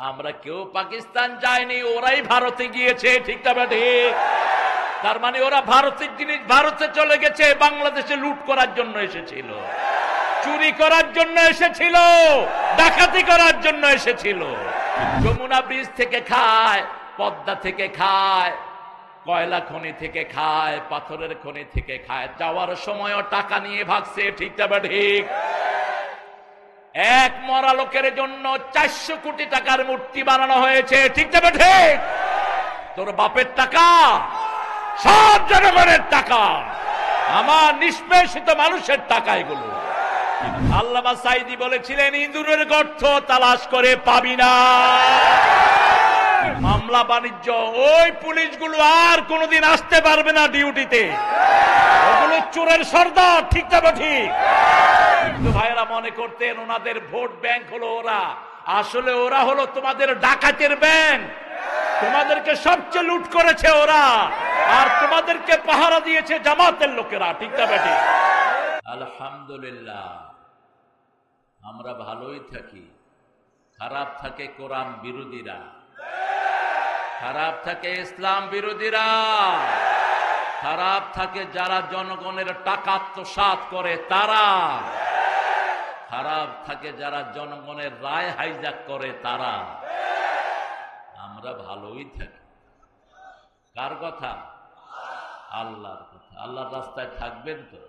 আমরা কেউ পাকিস্তান যায়নি, ওরাই ভারতে গিয়েছে, ঠিক না ঠিক? তার মানে ওরা ভারতের জিনিস ভারতে চলে গেছে, বাংলাদেশে লুট করার জন্য এসেছিল, চুরি করার জন্য এসেছিল, ডাকাতি করার জন্য এসেছিল। যমুনা ব্রিজ থেকে খায়, পদ্মা থেকে খায়, কয়লা খনি থেকে খায়, পাথরের খনি থেকে খায়। যাওয়ার সময়ও টাকা নিয়ে ভাগছে, ঠিক না ঠিক? এক মরা লোকের জন্য 400 কোটি টাকার মূর্তি বানানো হয়েছে, ঠিক না ঠিক? তোর বাপের টাকা, সব জনগণের টাকা, আমার নিষ্পেষিত মানুষের টাকা এগুলো। আল্লামা সাঈদী বলেছিলেন, ইঁদুরের গর্ত তালাশ করে পাবি না। মামলা বাণিজ্য, ওই পুলিশগুলো আর কোনোদিন আসতে পারবে না ডিউটিতে, ওগুলো চোরের সর্দার, ঠিক না ঠিক? কিন্তু ভাইরা মনে করতেন ওনাদের ভোট ব্যাংক হলো ওরা, আসলে ওরা হলো তোমাদের ডাকাতের ব্যাংক। তোমাদেরকে সবচেয়ে লুট করেছে ওরা, আর তোমাদেরকে পাহারা দিয়েছে জামাতের লোকেরা, ঠিক না ঠিক? আলহামদুলিল্লাহ, আমরা ভালোই থাকি। খারাপ থাকে কোরআন বিরোধীরা, খারাপ থাকে ইসলাম বিরোধীরা, খারাপ থাকে যারা জনগণের টাকা আত্মসাৎ করে তারা, খারাপ থাকে যারা জনগণের রায় হাইজ্যাক করে তারা। আমরা ভালোই থাকি। কার কথা? আল্লাহর কথা। আল্লাহর রাস্তায় থাকবেন তো?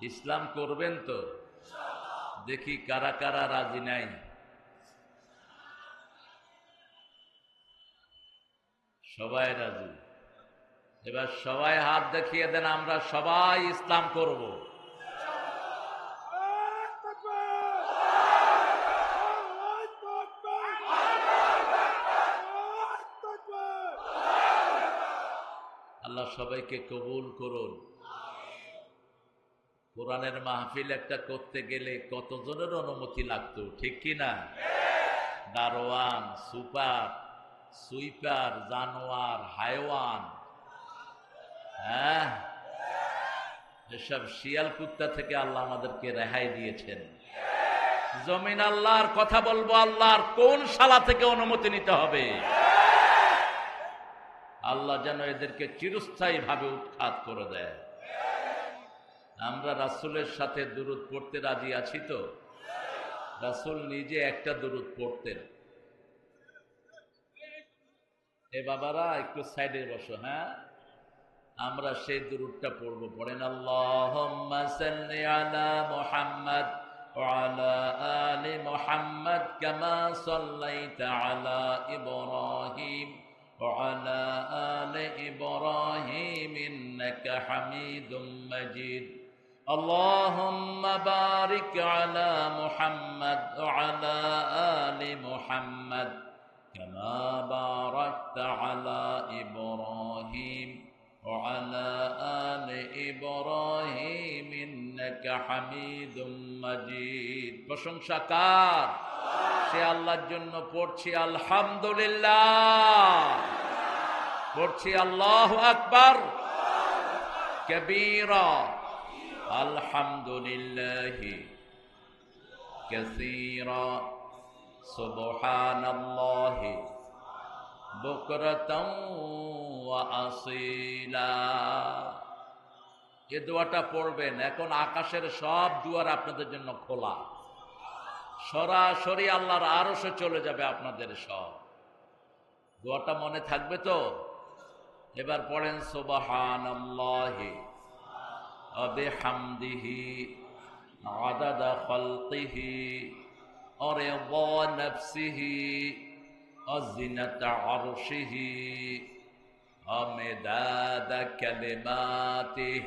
ইসলাম করবেন তো? দেখি কারা কারা রাজি নাই। সবাই রাজি? এবার সবাই হাত দেখিয়ে দেন, আমরা সবাই ইসলাম করব। আল্লাহ সবাইকে কবুল করুন। কোরআনের মাহফিল একটা করতে গেলে কতজনের অনুমতি লাগতো, ঠিক কিনা? দারোয়ান, সুপার, সুইপার, জানোয়ার, হায়ওয়ান, হ্যাঁ, এসব শিয়াল কুত্তা থেকে আল্লাহ আমাদেরকে রেহাই দিয়েছেন। জমিন আল্লাহর, কথা বলবো আল্লাহর, কোন শালা থেকে অনুমতি নিতে হবে? আল্লাহ যেন এদেরকে চিরস্থায়ী ভাবে উৎখাত করে দেয়। আমরা রাসূলের সাথে দুরূদ পড়তে রাজি আছি তো? রাসূল নিজে একটা দুরূদ পড়তেন। এ বাবারা একটু সাইডে বসো, হ্যাঁ, আমরা সেই দুরূদটা পড়ব। পড়েন, আল্লাহুম্মা সাল্লি আলা মুহাম্মাদ ওয়া আলা আলি মুহাম্মাদ কামা সাল্লাইতা আলা ইব্রাহিম ওয়া আলা আলি ইব্রাহিম ইন্নাকা হামিদুম মাজিদ। আল্লাহুম্মা বারিক আলা মুহাম্মাদ ওয়া আলা আলি মুহাম্মাদ কামা বারাকতা আলা ইব্রাহিম وعلى آل إبراهيم إنك حميد مجيد। প্রশংসা কার? সে আল্লাহর জন্য পড়ছি আলহামদুলিল্লাহ, পড়ছি আল্লাহু আকবার কবীরা, আলহামদুলিল্লাহি কাসীরা, সুবহানাল্লাহি বুকরাতাও ওয়া আসীলা। এই দোয়াটা পড়বেন। এখন আকাশের সব দুয়ার আপনাদের জন্য খোলা, সরাসরি আল্লাহর আরশে চলে যাবে আপনাদের সব। দোয়াটা মনে থাকবে তো? এবার পড়েন, সুবহানাল্লাহি ওয়া বিহামদিহি আদাদা খালকিহি ওয়া রিদা নাফসিহি وزنة عرشه ومداد كلماته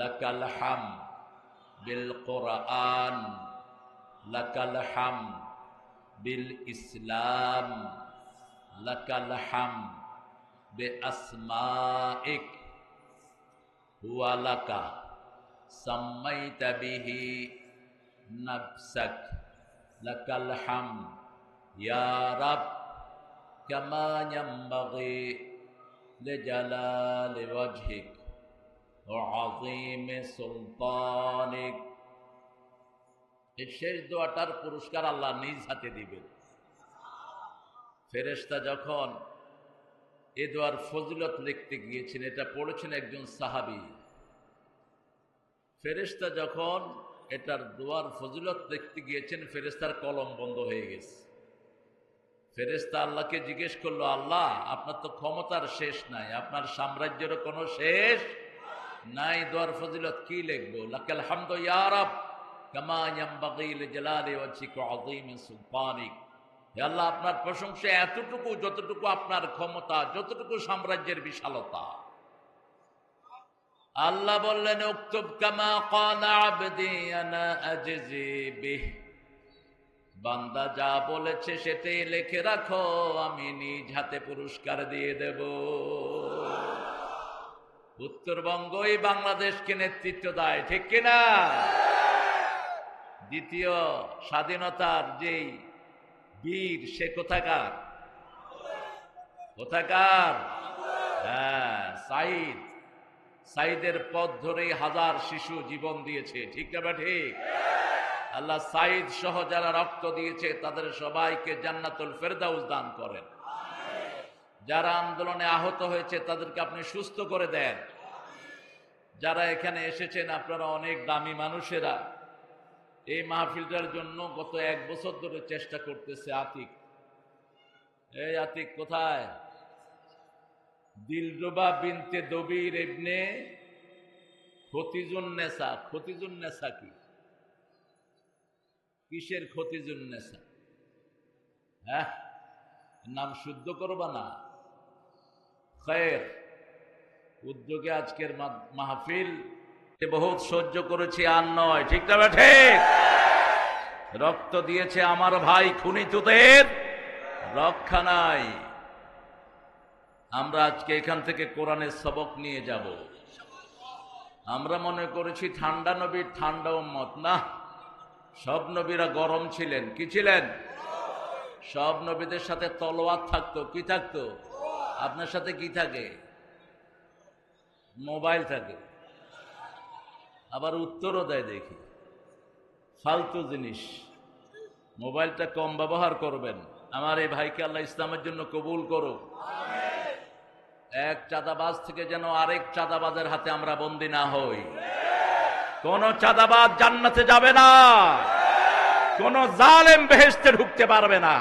لك الحمد بالقرآن لك الحمد بالإسلام لك الحمد بأسمائك هو لك سميت به نفسك لك الحمد يا رب كما ينبغي لجلال وجهك وعظيم سلطانك এই শেষ দোয়াটার পুরস্কার আল্লাহ নিজ হাতে দিবেন। ফেরেশতা যখন এ দোয়ার ফজিলত লিখতে গিয়েছেন, এটা পড়েছেন একজন সাহাবী। ফেরেশতা যখন এটার দোয়ার ফজিলত লিখতে গিয়েছেন, ফেরেশতার কলম বন্ধ হয়ে গেছে। ফেরেশতা আল্লাহকে জিজ্ঞেস করলো, আল্লাহ আপনার তো ক্ষমতার শেষ নাই, আপনার সাম্রাজ্যের কোনো শেষ নাই, দোয়ার ফজিলত কি লিখবো? লাকাল হামদু ইয়া রাব কামা ইয়ানবাগি লিজালালি ওয়াজহিকা ওয়া আযীমি সুলতানিক। হে আল্লাহ, আপনার প্রশংসা এতটুকু যতটুকু আপনার ক্ষমতা, যতটুকু সাম্রাজ্যের বিশালতা। আল্লাহ বললেন, উকতুব কামা ক্বালা আবদি আনা আজজি বিহ। বান্দা যা বলেছে সেটাই লিখে রাখো, আমি নিজ হাতে পুরস্কার দিয়ে দেব। উত্তরবঙ্গই বাংলাদেশকে নেতৃত্ব দেয়, ঠিক কিনা? দ্বিতীয় স্বাধীনতার যেই বীর, সে কোথাকার? কোথাকার? হ্যাঁ, সাইদ। সাইদের পথ ধরেই হাজার শিশু জীবন দিয়েছে, ঠিক না? ঠিক। আল্লাহ সাইদ সহ যারা রক্ত দিয়েছে তাদের সবাইকে জান্নাতুল ফেরদাউস দান করেন। যারা আন্দোলনে আহত হয়েছে তাদেরকে আপনি সুস্থ করে দেন। যারা এখানে এসেছেন আপনারা অনেক দামি মানুষেরা, এই মাহফিলটার জন্য গত 1 বছর ধরে চেষ্টা করতেছে। আতিক, এই আতিক কোথায়? দিলরুবা বিনতে দবির ইবনে খতিজুন নেসা। খতিজুন নেসা কি? কিসের খতিজুন নেসা? হ্যাঁ, নাম শুদ্ধ করবা না? খায়ের, উদ্যোগে আজকের মাহফিল বহুত সহ্য করেছি, আর নয়, ঠিক না? ঠিক। রক্ত দিয়েছে আমার ভাই খুনিতুদের রক্ষা নাই। আমরা আজকে এখান থেকে কোরআনের সবক নিয়ে যাব। আমরা মনে করেছি ঠান্ডা নবীর ঠান্ডা উম্মত, না, সব নবীরা গরম ছিলেন। কি ছিলেন? সব নবীদের সাথে তলোয়ার থাকতো। কি থাকতো? আপনার সাথে কি থাকে? মোবাইল থাকে, আবার উত্তরও দেয়। দেখি ফালতু জিনিস। মোবাইলটা কম ব্যবহার করবেন। আমার এই ভাইকে আল্লাহ ইসলামের জন্য কবুল করুক। এক চাঁদাবাজ থেকে যেন আরেক চাঁদাবাজের হাতে আমরা বন্দী না হই। কোন চাঁদাবাজ জান্নাতে যাবে না, কোন জালেম বেহেশতে ঢুকতে পারবে না।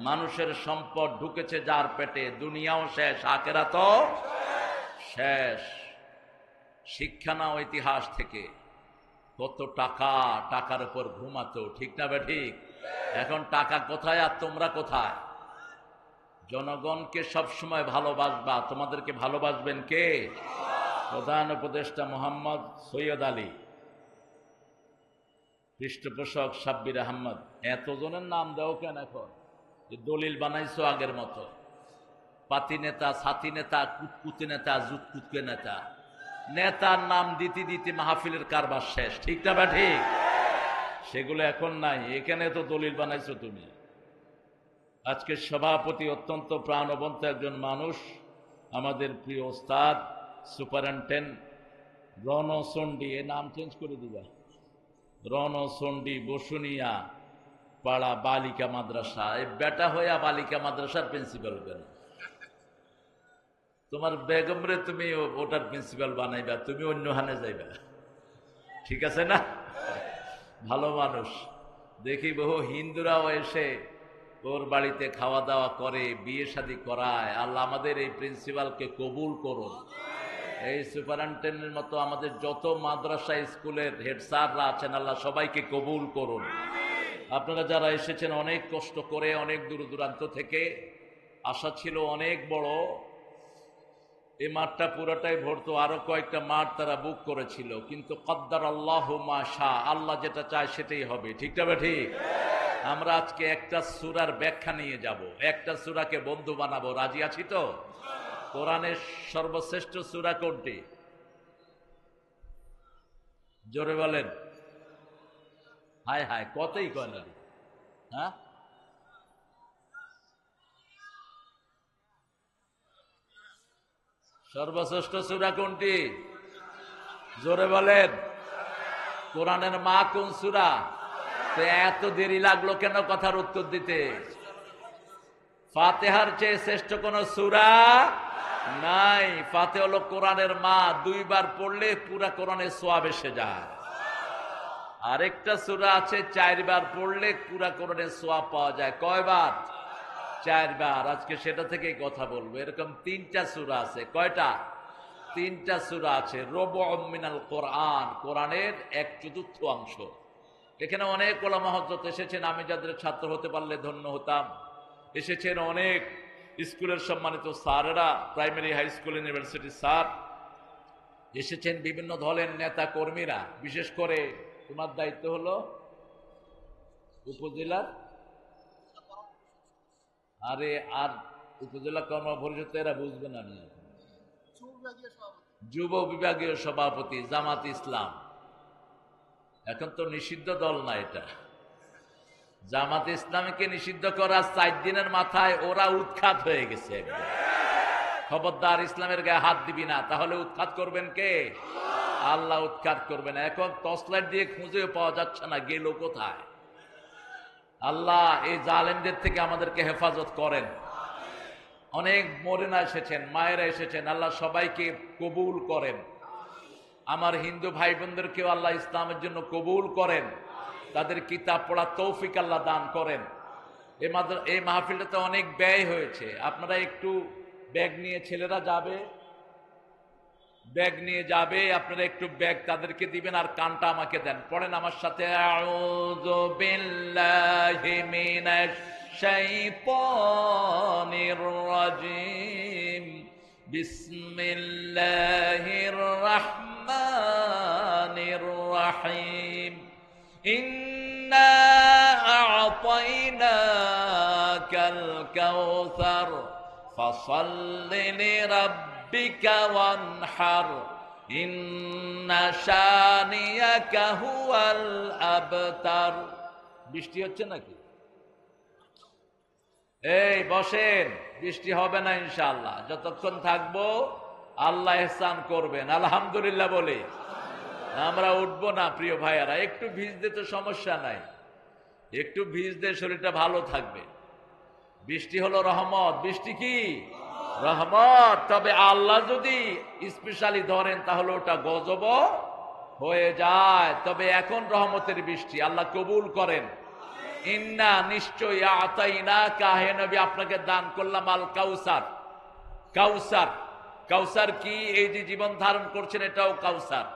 মানুষের সম্পদ ঢুকেছে যার পেটে, দুনিয়াও শেষ, আখিরাতও শেষ। শিক্ষা নাও ইতিহাস থেকে। কত টাকা, টাকার উপর ঘুমাতো, ঠিক না? ঠিক। এখন টাকা কোথায় আর তোমরা কোথায়? জনগণকে সবসময় ভালোবাসবা। তোমাদেরকে ভালোবাসবেন কে? প্রধান উপদেষ্টা মোহাম্মদ সৈয়দ আলী, পৃষ্ঠপোষক সাব্বির আহমদ। এতজনের নাম দাও কেন এখন? দলিল বানাইছো আগের মতো। পাতি নেতা, সাথী নেতা, কুতকুতে নেতা, জুতকুতকে নেতা। নেতার নাম দিতে দিতে মাহফিলের কারবার শেষ, ঠিক না? ঠিক। সেগুলো এখন নাই। এখানে তো দলিল বানাইছো তুমি। আজকের সভাপতি অত্যন্ত প্রাণবন্ত একজন মানুষ, আমাদের প্রিয় ওস্তাদ সুপারিনটেন্ডেন্ট রণচণ্ডী। এ নাম চেঞ্জ করে দিবা, রণচণ্ডী বসুনিয়া পাড়া বালিকা মাদ্রাসা। এই বেটা হইয়া বালিকা মাদ্রাসার প্রিন্সিপাল কেন? তোমার বেগমরে তুমি ওটার প্রিন্সিপাল বানাইবা, তুমি অন্য হানে যাইবা, ঠিক আছে না? ভালো মানুষ। দেখি বহু হিন্দুরাও এসে ওর বাড়িতে খাওয়া দাওয়া করে, বিয়ে শাদী করায়। আল্লাহ আমাদের এই প্রিন্সিপালকে কবুল করুন। এই সুপারিনটেন্ডেন্টের মতো আমাদের যত মাদ্রাসা স্কুলের হেড স্যাররা আছেন, আল্লাহ সবাইকে কবুল করুন। আপনারা যারা এসেছেন অনেক কষ্ট করে, অনেক দূর দূরান্ত থেকে, আশা ছিল অনেক বড়, এই মাঠটা পুরোটাই ভরতো। আরো কয়েকটা মাঠ তারা বুক করেছিল, কিন্তু কদ্দার আল্লাহু মা শা, আল্লাহ যেটা চায় সেটাই হবে, ঠিক না? ঠিক। আমরা আজকে একটা সূরার ব্যাখ্যা নিয়ে যাব, একটা সূরাকে বন্ধু বানাবো। রাজি আছি তো? কোরআনের সর্বশ্রেষ্ঠ সূরা কোনটি? জোরে বলেন। হায় হায়, কতই কয় না। হ্যাঁ, সর্বশ্রেষ্ঠ সূরা কোনটি? জোরে বলেন। কোরআনের মা কোন সূরা? তো এত দেরি লাগলো কেন কথার উত্তর দিতে? ফাতিহার চেয়ে শ্রেষ্ঠ কোন সূরা নাই। ফাতিহা হলো কোরআনের মা, 2 বার পড়লে পুরা কোরআনের সওয়াব এসে যায়। আরেকটা সূরা আছে 4 বার পড়লে পুরা কোরআনের সওয়াব পাওয়া যায়। কয়বার? 4 বার। আজকে সেটা থেকেই কথা বলবো। এরকম 3টা সূরা আছে। কয়টা? 3টা সূরা আছে। রুবুউম মিনাল কোরআন, কোরআনের 1/4 অংশ। এখানে অনেক ওলামা হযরত এসেছেন, আমি যাদের ছাত্র হতে পারলে ধন্য হতাম। এসেছেন অনেক স্কুলের সম্মানিত স্যারেরা, primary, high school, university sir এসেছেন, বিভিন্ন দলের নেতা কর্মীরা। বিশেষ করে তোমার দায়িত্ব হলো উপজেলার, আরে আর উপজেলা কর্ম পরিষদ এরা বুঝবে না, যুব বিভাগীয় সভাপতি জামাত ইসলাম। এখন তো নিষিদ্ধ দল না এটা। জামাত ইসলামকে নিষিদ্ধ করার 4 দিনের মাথায় ওরা উৎখাত হয়ে গেছে একদম। খবরদার, ইসলামের গায়ে হাত দিবি না, তাহলে উৎখাত করবেন কে? আল্লাহ উৎখাত করবে না। এখন টর্চলাইট দিয়ে খুঁজেও পাওয়া যাচ্ছে না গেল কোথায়। আল্লাহ এই জালেমদের থেকে আমাদেরকে হেফাজত করেন। অনেক মরেনা এসেছেন, মায়েরা এসেছেন, আল্লাহ সবাইকে কবুল করেন। আমার হিন্দু ভাই বোনদেরকেও আল্লাহ ইসলামের জন্য কবুল করেন, তাদের কিতাব পড়ার তৌফিক আল্লাহ দান করেন। এই মাহফিলটাতে অনেক ব্যয় হয়েছে। আপনারা একটু ব্যাগ নিয়ে, ছেলেরা যাবে, ব্যাগ নিয়ে যাবে, আপনারা একটু ব্যাগ তাদেরকে দিবেন আর কানটা আমাকে দেন। পড়েন আমার সাথে, আউযু বিল্লাহি মিনাশ শাইতানির রাজিম, বিসমিল্লাহির রাহমানির রাহিম, ইন্না আ'তাইনাকাল কাউসার ফাসাল্লি লিরাব্বিকা ওয়ানহার, ইন্না শানিয়াকা হুয়াল আবতার। বৃষ্টি হচ্ছে নাকি? এই বসেন, বৃষ্টি হবে না ইনশাআল্লাহ। যতক্ষণ থাকবো আল্লাহ ইহসান করবেন। আলহামদুলিল্লাহ বলে আমরা উঠবো না প্রিয় ভাইয়ারা। একটু ভিজতে তো সমস্যা নাই, একটু ভিজতে শরীরটা ভালো থাকবে। বৃষ্টি হলো রহমত। বৃষ্টি কি? রহমত। তবে আল্লাহ যদি স্পেশালি ধরেন তাহলে ওটা গজব হয়ে যায়। তবে এখন রহমতের বৃষ্টি, আল্লাহ কবুল করেন। ইন্না নিশ্চয় আ'তাইনাকা, হে নবী আপনাকে দান করলাম আল কাউসার। কাউসার, কাউসার কি? এই যে জীবন ধারণ করছেন এটাও কাউসার।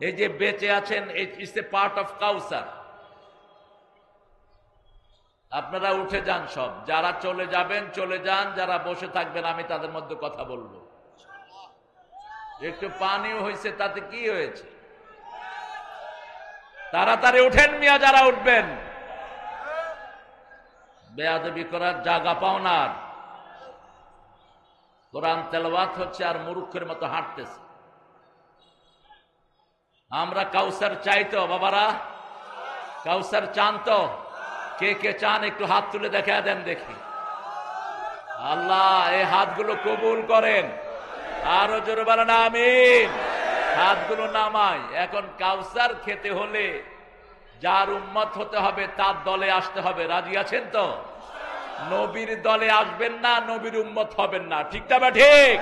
এই যে বেঁচে আছেন, ইটস এ পার্ট অফ কাউসার। আপনারা উঠে যান সব, যারা চলে যাবেন চলে যান, যারা বসে থাকবেন আমি তাদের মধ্যে কথা বলবো। একটু পানিও হয়েছে, তাতে কি হয়েছে? তাড়াতাড়ি উঠেন মিয়া, যারা উঠবেন। বেয়াদবি করার জায়গা পাও না। কোরআন তেলাওয়াত হচ্ছে আর মুরুক্ষের মতো হাঁটতেছে। আমরা কাউসার চাই তো বাবারা? কাউসার চান তো? কে কে চান একটু হাত তুলে দেখা দেন দেখি। আল্লাহ এই হাতগুলো কবুল করেন। আরো জোরে বলেন আমিন। হাতগুলো নামাই। এখন কাউসার খেতে হলে যার উম্মত হতে হবে তার দলে আসতে হবে। রাজি আছেন তো? নবীর দলে আসবেন না, নবীর উম্মত হবেন না। ঠিক না বা ঠিক?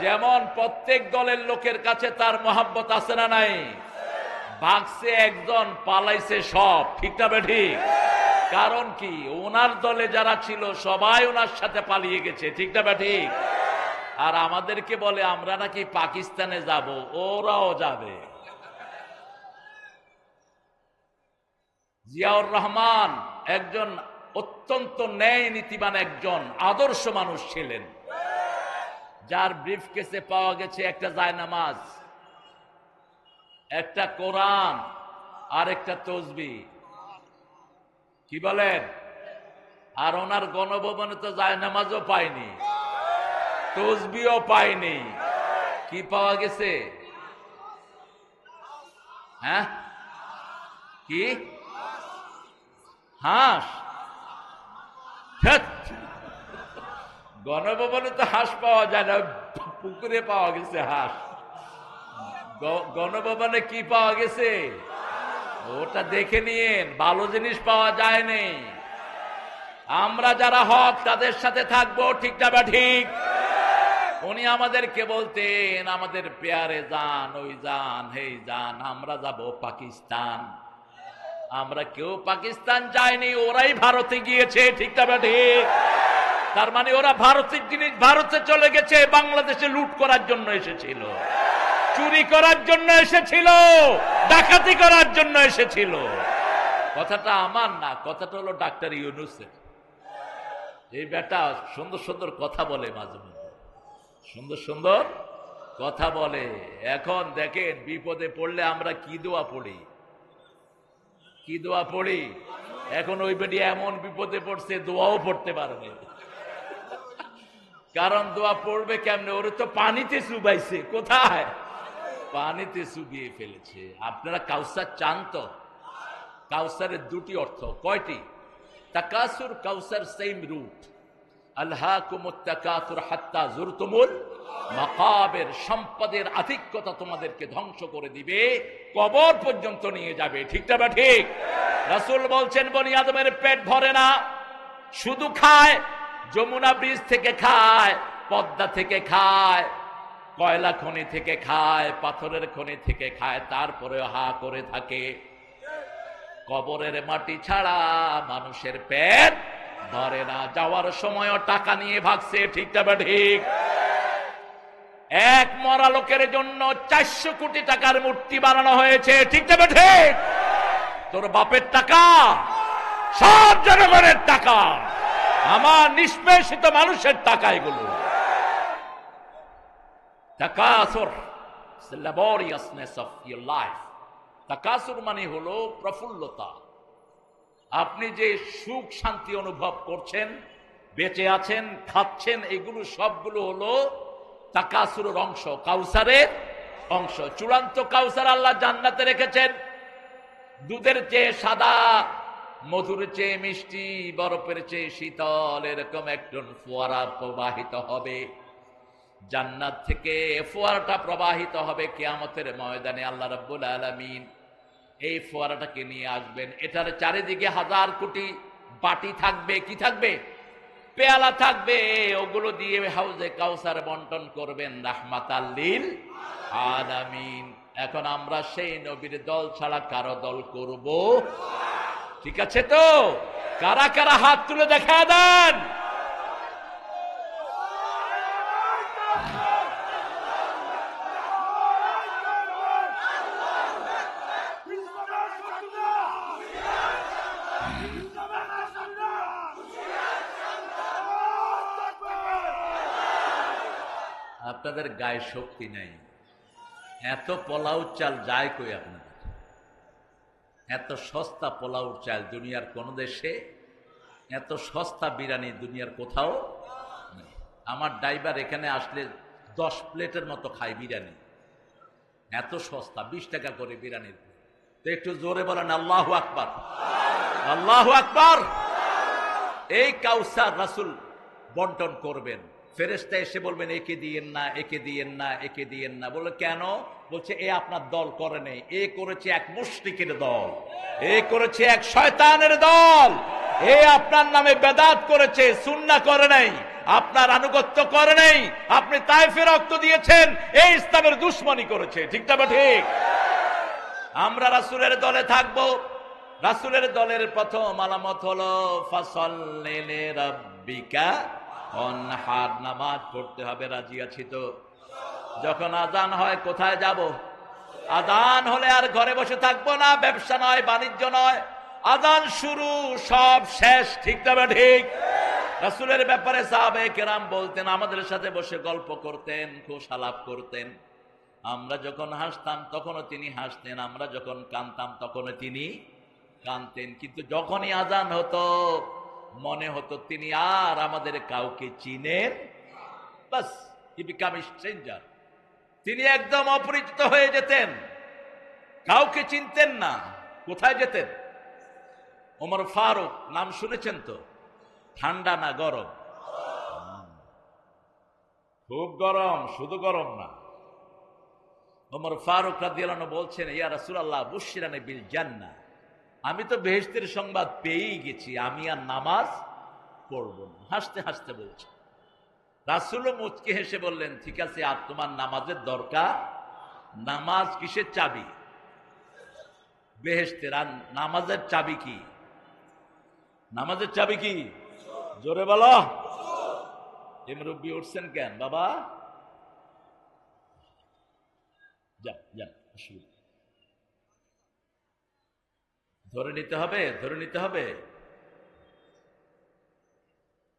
যেমন প্রত্যেক দলের লোকের কাছে তার মহাব্বত আছে না নাই? ভাগছে একজন, পালাইছে সব। ঠিক না বা ঠিক? কারণ কি? ওনার দলে যারা ছিল সবাই ওনার সাথে পালিয়ে গেছে। ঠিক না বা ঠিক? আর আমাদেরকে বলে আমরা নাকি পাকিস্তানে যাব, ওরাও যাবে। জিয়াউর রহমান একজন অত্যন্ত ন্যায় নীতিবান, একজন আদর্শ মানুষ ছিলেন, যার ব্রিফকেসে পাওয়া গেছে একটা জায়নামাজ, একটা কোরআন আর একটা তসবিহ। কি বলেন? আর ওনার গণভবনে তো জায়নামাজও পায়নি, তসবিহও পায়নি। কি পাওয়া গেছে? হ্যাঁ, কি? হাঁস। গণভবনে তো হাঁস পাওয়া যায় না, পুকুরে পাওয়া গেছে হাঁস। গণভবনে কি পাওয়া গেছে? ওটা দেখে নিন, ভালো জিনিস পাওয়া যায়নি। আমরা যারা হক তাদের সাথে থাকবো, ঠিক না বা ঠিক? উনি আমাদেরকে বলতেন, আমাদের পেয়ারে যান, ওই যান, হেই যান, আমরা যাব পাকিস্তান। আমরা কেউ পাকিস্তান যায়নি, ওরাই ভারতে গিয়েছে, ঠিক না বা ঠিক? তার মানে ওরা ভারতের জিনিস ভারতে চলে গেছে, বাংলাদেশে লুট করার জন্য এসেছিল, চুরি করার জন্য এসেছিল, ডাকাতি করার জন্য এসেছিল। কথাটা আমার না, কথাটা হলো ডাক্তার ইউনূসের। এই বেটা সুন্দর সুন্দর কথা বলে, মাঝে মধ্যে সুন্দর সুন্দর কথা বলে। এখন দেখেন বিপদে পড়লে আমরা কি দোয়া পড়ি, কি দোয়া পড়ি। এখন ওই বেটি এমন বিপদে পড়ছে, দোয়াও পড়তে পারেনি। কারণ দোয়া পড়বে কেমনে, ওরে তো পানিতে চুবাইছে। কোথায়? পানিতে চুবিয়ে ফেলেছে। আপনারা কাউসার চান তো? কাউসারের দুটি অর্থ, কয়টি? তাকাসুর, কাউসার সেম রুট। আল্লাহকুমুত তাকাসুর হাত্তা যুরতুমুল মাকাবির। সম্পদের আধিক্যতা তোমাদেরকে ধ্বংস করে দিবে, কবর পর্যন্ত নিয়ে যাবে, ঠিক না বা ঠিক? রাসূল বলছেন, বনি আদমের পেট ভরে না, শুধু খায় যমুনা ব্রিজ থেকে খায়, পদ্মা থেকে খায়, কয়লা খনি থেকে খায়, পাথরের খনি থেকে খায়, তারপরেও হা করে থাকে। কবরের মাটি ছাড়া মানুষের পেট ভরে না। যাওয়ার সময়ও টাকা নিয়ে ভাগছে, ঠিক না ঠিক? এক মরা লোকের জন্য 400 কোটি টাকার মূর্তি বানানো হয়েছে, ঠিক না ঠিক? তোর বাপের টাকা, সব জনগণের টাকা, আমার নিষ্পেষিত মানুষের টাকা এগুলো। তাকাসুর, laboriousness of your life. তাকাসুর মানে হলো প্রফুল্লতা। আপনি যে সুখ শান্তি অনুভব করছেন, বেঁচে আছেন, খাচ্ছেন, এগুলো সবগুলো হলো তাকাসুরের অংশ, কাউসারের অংশ। চূড়ান্ত কাউসার আল্লাহ জান্নাতে রেখেছেন। দুধের চেয়ে সাদা, মধুর চেয়ে মিষ্টি, বরফের চেয়ে শীতল, এরকম একজন ফোয়ারা প্রবাহিত হবে জান্নাত থেকে। ফোয়ারাটা প্রবাহিত হবে কিয়ামতের ময়দানে। আল্লাহ রাব্বুল আলামিন এই ফোয়ারাটাকে নিয়ে আসবেন। এটার চারিদিকে 1000 কোটি বাটি থাকবে, কি থাকবে? পেয়ালা থাকবে। ওগুলো দিয়ে হাউজে কাউসার বন্টন করবেন রাহমাতাল লিল আলামিন। এখন আমরা সেই নবীর দল ছাড়া কারো দল করব? ঠিক আছে তো? কারা কারা হাত তুলে দেখা দেন। আপনাদের গায়ে শক্তি নাই, এত পোলাও চাল যায় কই আপনাদের? এত সস্তা পোলাও চাল দুনিয়ার কোন দেশে, এত সস্তা বিরিয়ানি দুনিয়ার কোথাও নেই। আমার ড্রাইভার এখানে আসলে 10 প্লেটের মতো খায় বিরিয়ানি, এত সস্তা, 20 টাকা করে বিরিয়ানির। তো একটু জোরে বলেন আল্লাহু আকবার, আল্লাহু আকবার। এই কাউসার রাসূল বন্টন করবেন। ফেরেশতা এসে বলবেন, একে দিয়েন না, একে দিয়েন না, একে দিয়েন না। বলে কেন? বলছে এ আপনার দল করে নেই, এ করেছে এক মুশরিকের দল, এ করেছে এক শয়তানের দল, এ আপনার নামে বেদাত করেছে, সুন্নাহ করে নাই, আপনার আনুগত্য করে নাই, আপনি তায়েফে রক্ত দিয়েছেন, এই ইসলামের দুশমনি করেছে, ঠিক না ঠিক? আমরা রাসূলের দলে থাকবো। রাসূলের দলের প্রথম আলামত হলো ফাসাল্লি লিরাব্বিকা অনহার, নামাজ পড়তে হবে। রাজি আছি তো? যখন আজান হয় কোথায় যাব? আজান হলে আর ঘরে বসে থাকবো না, ব্যবসা নয়, বাণিজ্য নয়, আজান শুরু, সব শেষ, ঠিক না ঠিক? রাসূলের ব্যাপারে সাহাবায়ে কেরাম বলতেন, আমাদের সাথে বসে গল্প করতেন, খোশালাপ করতেন। আমরা যখন হাসতাম তখনও তিনি হাসতেন, আমরা যখন কাঁদতাম তখনও তিনি কাঁদতেন। কিন্তু যখনই আজান হতো মনে হতো তিনি আর আমাদের কাউকে চিনেন, বাস হি বিকাম স্ট্রেঞ্জার। তিনি একদম অপরিচিত হয়ে যেতেন, কাউকে চিনতেন না। কোথায় যেতেন? ওমর ফারুক নাম শুনেছেন তো? ঠান্ডা না গরম? খুব গরম, শুধু গরম না, ওমর ফারুক রাদিয়াল্লাহু আনহু বলছেন, ইয়া রাসূলুল্লাহ বুশিরানি বিল জান্নাহ, আমি তো বেহেশতের সংবাদ পেয়েই গেছি, আমি আর নামাজ পড়ব না। হাসতে হাসতে বলছে। রাসূলও মুচকি হেসে বললেন, ঠিক আছে, আর তোমার নামাজের দরকার? নামাজ কিসের চাবি? বেহেশতের। আর নামাজের চাবি কি? নামাজের চাবি কি? জোরে বলো। এ মুরব্বি উঠছেন কেন বাবা? যান যান, ধরে নিতে হবে, ধরে নিতে হবে।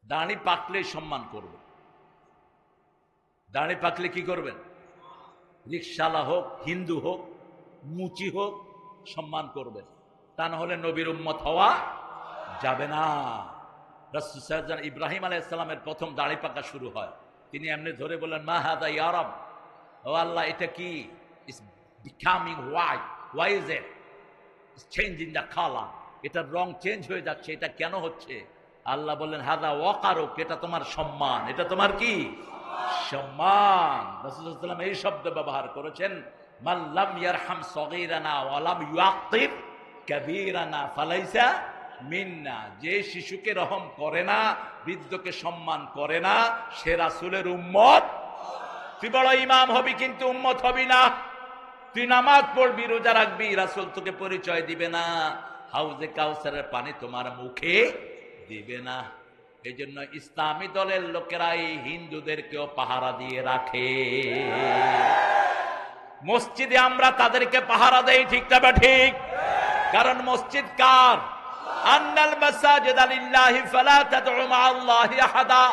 দাড়ি পাকলে সম্মান করবে। দাড়ি পাকলে কি করবেন? রিকশালা হোক, হিন্দু হোক, মুচি হোক, সম্মান করবেন। তা না হলে নবীর উম্মত হওয়া যাবে না। রাসূল সাল্লাল্লাহু আলাইহি ইব্রাহিম আলাইহিস সালামের প্রথম দাড়ি পাকা শুরু হয়। তিনি এমনি ধরে বললেন, মা হাদা ইয়া রাব, ও আল্লাহ এটা কি? It's becoming white, why is it? It's changing the colour, এটার রং চেঞ্জ হয়ে যাচ্ছে, এটা কেন হচ্ছে? আল্লাহ বললেন, হাদা ওয়াকারুক, এটা তোমার সম্মান। এটা তোমার কি? সম্মান। রাসূল সাল্লাল্লাহু আলাইহি ওয়াসাল্লাম এই শব্দ ব্যবহার করেছেন, মান লাম ইয়ারহাম সগীরানা ওয়া লাম ইউআক্কির কাবীরানা ফালাইসা মিন্না। যে শিশুকে রহম করে না, বৃদ্ধকে সম্মান করে না, সে রাসূলের উম্মত। তুই বড় ইমাম হবি কিন্তু উম্মত হবি না। তুই নামাজ পড়বি, রোজা রাখবি, রাসূল তোকে পরিচয় দিবে না। হাউজে কাউসারের পানি তোমার মুখে দিবে না। এই জন্য ইসলামী দলের লোকেরা এই হিন্দুদেরকেও পাহারা দিয়ে রাখে। মসজিদে আমরা তাদেরকে পাহারা দেই, ঠিক না ঠিক? কারণ মসজিদ কার? আন্নাল মাসাজিদা লিল্লাহি ফালা তাদউ মা'আল্লাহি আহাদা।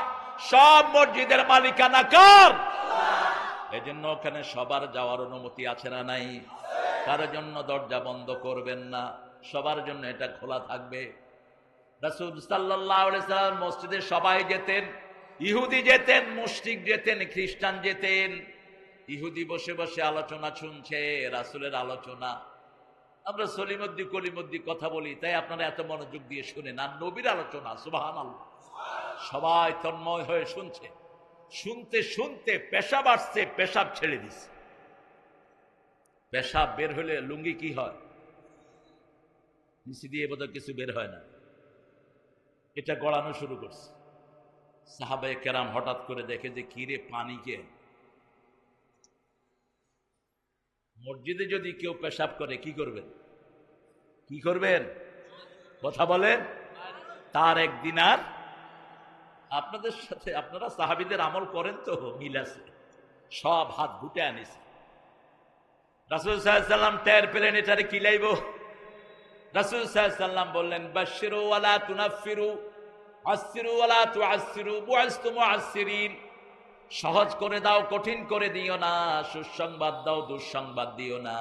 সব মসজিদের মালিকানা কার? এজন্য ওখানে সবার যাওয়ার অনুমতি আছে না নাই? কারোর জন্য দরজা বন্ধ করবেন না, সবার জন্য এটা খোলা থাকবে। রাসূল সাল্লাল্লাহু আলাইহি সাল্লাম মসজিদে সবাই যেতেন। ইহুদি যেতেন, মুশরিক যেতেন, খ্রিস্টান যেতেন। ইহুদি বসে বসে আলোচনা শুনছে, রাসূলের আলোচনা। আমরা সলিমদ্দি কলিমদ্দি কথা বলি, তাই আপনারা এত মনোযোগ দিয়ে শুনেন। আর নবীর আলোচনা, সুবহানাল্লাহ, সবাই তন্ময় হয়ে শুনছে। শুনতে শুনতে পেশাব আসছে, পেশাব ছেড়ে দিছে। পেশাব বের হলে লুঙ্গি কি হয়? নিচে দিয়ে বোধহয় কিছু বের হয় না, এটা গড়ানো শুরু করছে। সাহাবায়ে কেরাম হঠাৎ করে দেখে যে কিরে, পানি কে? মসজিদে যদি কেউ পেশাব করে কি করবেন? কি করবেন? কথা বলেন। তার একদিন আর আপনাদের সাথে, আপনারা সাহাবীদের আমল করেন তো, মিল আছে। সব হাত ঘুটে আনিছে। রাসূল সাল্লাল্লাহু আলাইহি সাল্লাম টের পেলেন এটারে কি লাইব। রাসূল সাল্লাল্লাহু আলাইহি সাল্লাম বললেন, বাশশিরু ওয়ালা তুনাফিরু, আসসিরু ওয়ালা তুআসসিরু, বুইসতু মুআসসিরিন। সহজ করে দাও, কঠিন করে দিও না। সুসংবাদ দাও, দুঃসংবাদ দিও না।